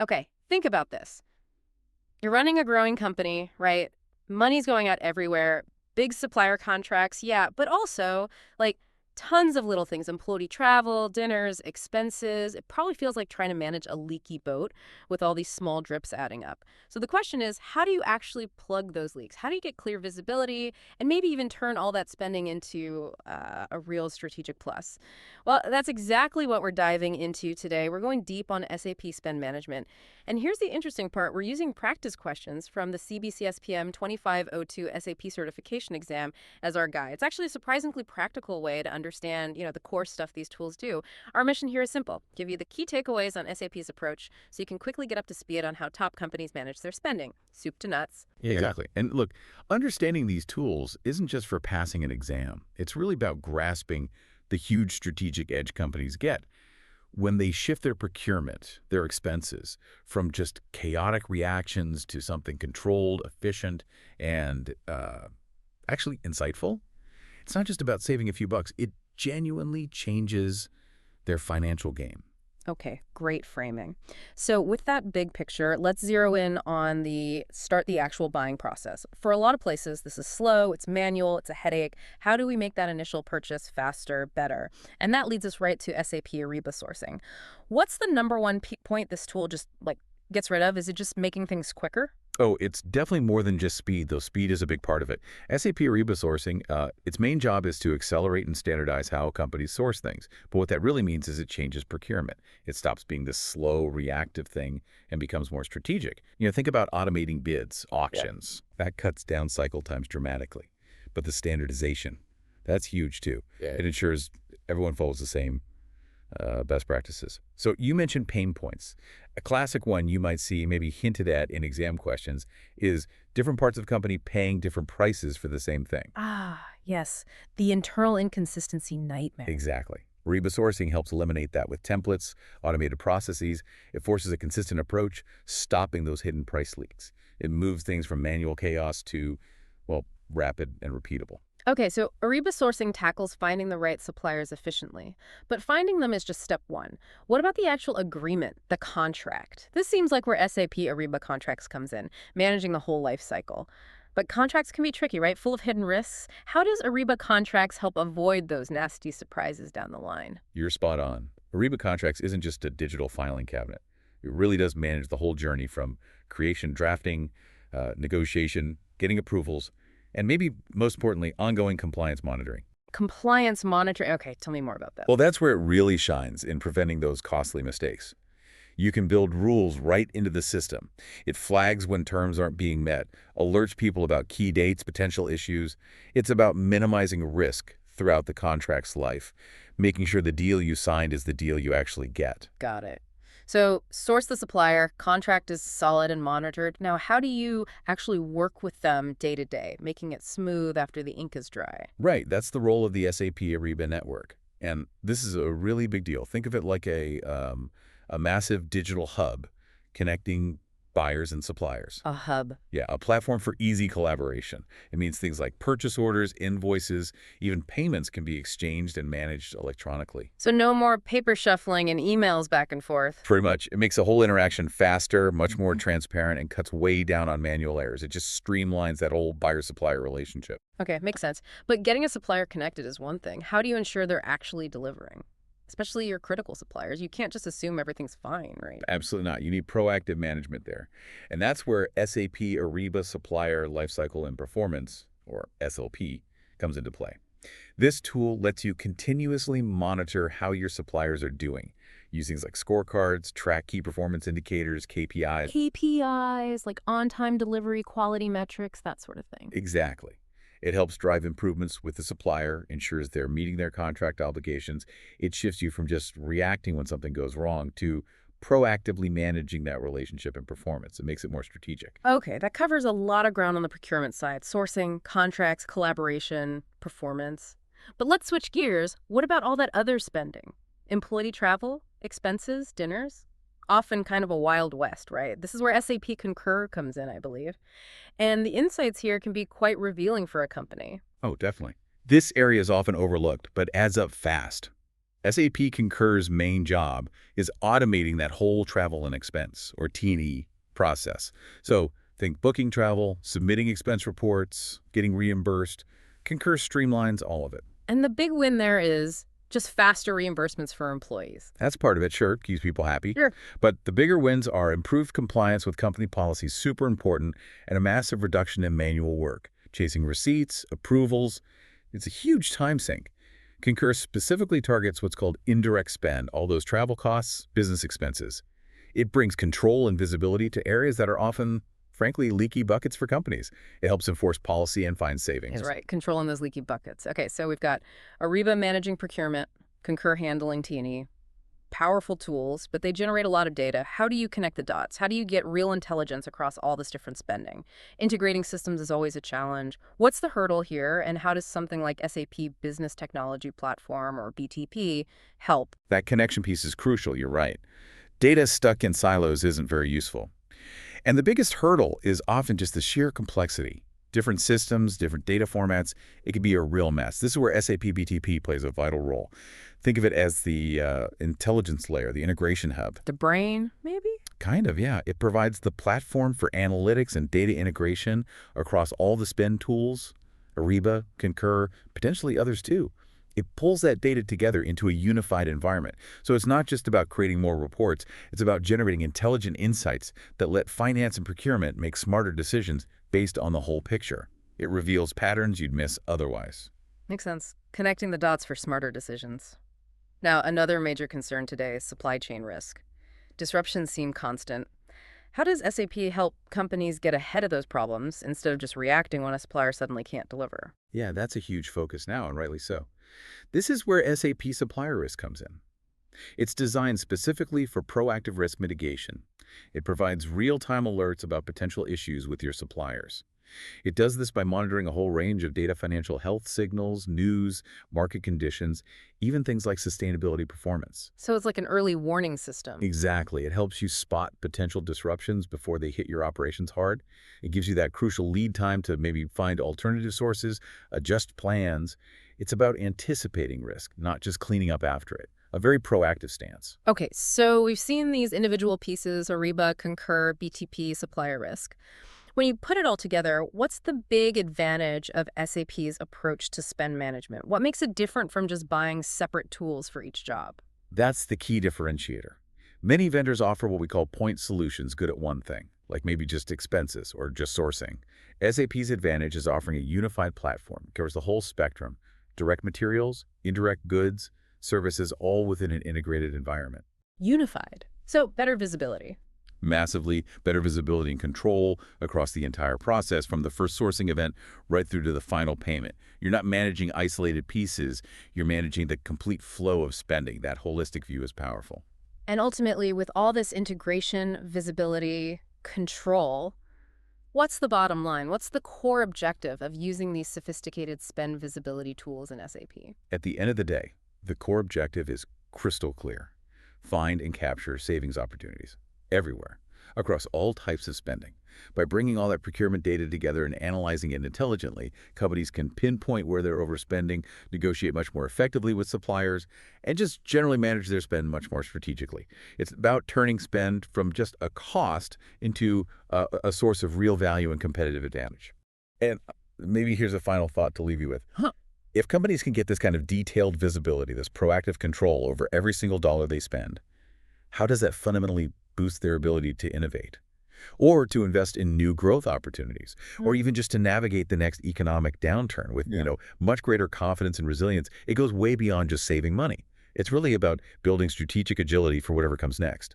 Okay, think about this. You're running a growing company, right? Money's going out everywhere. Big supplier contracts, yeah, but also, like, tons of little things. Employee travel, dinners, expenses. It probably feels like trying to manage a leaky boat with all these small drips adding up. So the question is, how do you actually plug those leaks? How do you get clear visibility and maybe even turn all that spending into a real strategic plus? Well, that's exactly what we're diving into today. We're going deep on SAP spend management. And here's the interesting part. We're using practice questions from the CBCSPM 2502 SAP certification exam as our guide. It's actually a surprisingly practical way to understand, the core stuff these tools do. Our mission here is simple: give you the key takeaways on SAP's approach so you can quickly get up to speed on how top companies manage their spending. Soup to nuts. Yeah, exactly. And look, understanding these tools isn't just for passing an exam. It's really about grasping the huge strategic edge companies get when they shift their procurement, their expenses, from just chaotic reactions to something controlled, efficient, and actually insightful. It's not just about saving a few bucks. It genuinely changes their financial game. Okay, great framing. So with that big picture, let's zero in on the actual buying process. For a lot of places, this is slow, it's manual, it's a headache. How do we make that initial purchase faster, better? And that leads us right to SAP Ariba sourcing. What's the number one point this tool just gets rid of? Is it just making things quicker? Oh, it's definitely more than just speed, though speed is a big part of it. SAP Ariba sourcing, its main job is to accelerate and standardize how companies source things. But what that really means is it changes procurement. It stops being this slow, reactive thing and becomes more strategic. Think about automating bids, auctions. Yeah. That cuts down cycle times dramatically. But the standardization, that's huge too. Yeah. It ensures everyone follows the same best practices. So you mentioned pain points. A classic one you might see maybe hinted at in exam questions is different parts of a company paying different prices for the same thing. Ah, yes. The internal inconsistency nightmare. Exactly. Ariba sourcing helps eliminate that with templates, automated processes. It forces a consistent approach, stopping those hidden price leaks. It moves things from manual chaos to, well, rapid and repeatable. Okay, so Ariba sourcing tackles finding the right suppliers efficiently, but finding them is just step one. What about the actual agreement, the contract? This seems like where SAP Ariba contracts comes in, managing the whole life cycle. But contracts can be tricky, right? Full of hidden risks. How does Ariba contracts help avoid those nasty surprises down the line? You're spot on. Ariba contracts isn't just a digital filing cabinet. It really does manage the whole journey from creation, drafting, negotiation, getting approvals, and maybe most importantly, ongoing compliance monitoring. Compliance monitoring. Okay, tell me more about that. Well, that's where it really shines in preventing those costly mistakes. You can build rules right into the system. It flags when terms aren't being met, alerts people about key dates, potential issues. It's about minimizing risk throughout the contract's life, making sure the deal you signed is the deal you actually get. Got it. So source the supplier, contract is solid and monitored. Now, how do you actually work with them day to day, making it smooth after the ink is dry? Right. That's the role of the SAP Ariba network. And this is a really big deal. Think of it like a massive digital hub connecting buyers and suppliers. A hub. Yeah, a platform for easy collaboration. It means things like purchase orders, invoices, even payments can be exchanged and managed electronically. So no more paper shuffling and emails back and forth. Pretty much. It makes the whole interaction faster, much more transparent, and cuts way down on manual errors. It just streamlines that whole buyer-supplier relationship. Okay, makes sense. But getting a supplier connected is one thing. How do you ensure they're actually delivering? Especially your critical suppliers. You can't just assume everything's fine, right? Absolutely not. You need proactive management there. And that's where SAP Ariba Supplier Lifecycle and Performance, or SLP, comes into play. This tool lets you continuously monitor how your suppliers are doing. Use things like scorecards, track key performance indicators, KPIs. KPIs, like on-time delivery, quality metrics, that sort of thing. Exactly. It helps drive improvements with the supplier, ensures they're meeting their contract obligations. It shifts you from just reacting when something goes wrong to proactively managing that relationship and performance. It makes it more strategic. Okay, that covers a lot of ground on the procurement side. Sourcing, contracts, collaboration, performance. But let's switch gears. What about all that other spending? Employee travel, expenses, dinners? Often kind of a wild west, right? This is where SAP Concur comes in, I believe. And the insights here can be quite revealing for a company. Oh, definitely. This area is often overlooked, but adds up fast. SAP Concur's main job is automating that whole travel and expense, or T&E, process. So think booking travel, submitting expense reports, getting reimbursed. Concur streamlines all of it. And the big win there is just faster reimbursements for employees. That's part of it, sure, keeps people happy. Sure. But the bigger wins are improved compliance with company policies, super important, and a massive reduction in manual work, chasing receipts, approvals. It's a huge time sink. Concur specifically targets what's called indirect spend, all those travel costs, business expenses. It brings control and visibility to areas that are often, frankly, leaky buckets for companies. It helps enforce policy and find savings. Right, controlling those leaky buckets. Okay, so we've got Ariba managing procurement, Concur handling T&E, powerful tools, but they generate a lot of data. How do you connect the dots? How do you get real intelligence across all this different spending? Integrating systems is always a challenge. What's the hurdle here, and how does something like SAP Business Technology Platform, or BTP, help? That connection piece is crucial, you're right. Data stuck in silos isn't very useful. And the biggest hurdle is often just the sheer complexity. Different systems, different data formats, it can be a real mess. This is where SAP BTP plays a vital role. Think of it as the intelligence layer, the integration hub. The brain, maybe? Kind of, yeah. It provides the platform for analytics and data integration across all the spend tools, Ariba, Concur, potentially others too. It pulls that data together into a unified environment. So it's not just about creating more reports, it's about generating intelligent insights that let finance and procurement make smarter decisions based on the whole picture. It reveals patterns you'd miss otherwise. Makes sense. Connecting the dots for smarter decisions. Now, another major concern today is supply chain risk. Disruptions seem constant. How does SAP help companies get ahead of those problems instead of just reacting when a supplier suddenly can't deliver? Yeah, that's a huge focus now, and rightly so. This is where SAP supplier risk comes in. It's designed specifically for proactive risk mitigation. It provides real-time alerts about potential issues with your suppliers. It does this by monitoring a whole range of data, financial health signals, news, market conditions, even things like sustainability performance. So it's like an early warning system. Exactly. It helps you spot potential disruptions before they hit your operations hard. It gives you that crucial lead time to maybe find alternative sources, adjust plans. It's about anticipating risk, not just cleaning up after it. A very proactive stance. Okay, so we've seen these individual pieces, Ariba, Concur, BTP, supplier risk. When you put it all together, what's the big advantage of SAP's approach to spend management? What makes it different from just buying separate tools for each job? That's the key differentiator. Many vendors offer what we call point solutions good at one thing, like maybe just expenses or just sourcing. SAP's advantage is offering a unified platform. It covers the whole spectrum, direct materials, indirect goods, services, all within an integrated environment. Unified. So better visibility. Massively better visibility and control across the entire process, from the first sourcing event right through to the final payment. You're not managing isolated pieces, you're managing the complete flow of spending. That holistic view is powerful. And ultimately, with all this integration, visibility, control, what's the bottom line? What's the core objective of using these sophisticated spend visibility tools in SAP? At the end of the day, the core objective is crystal clear. Find and capture savings opportunities everywhere, across all types of spending. By bringing all that procurement data together and analyzing it intelligently, companies can pinpoint where they're overspending, negotiate much more effectively with suppliers, and just generally manage their spend much more strategically. It's about turning spend from just a cost into a source of real value and competitive advantage. And maybe here's a final thought to leave you with. If companies can get this kind of detailed visibility, this proactive control over every single dollar they spend, how does that fundamentally boost their ability to innovate, or to invest in new growth opportunities, or even just to navigate the next economic downturn with much greater confidence and resilience? It goes way beyond just saving money. It's really about building strategic agility for whatever comes next.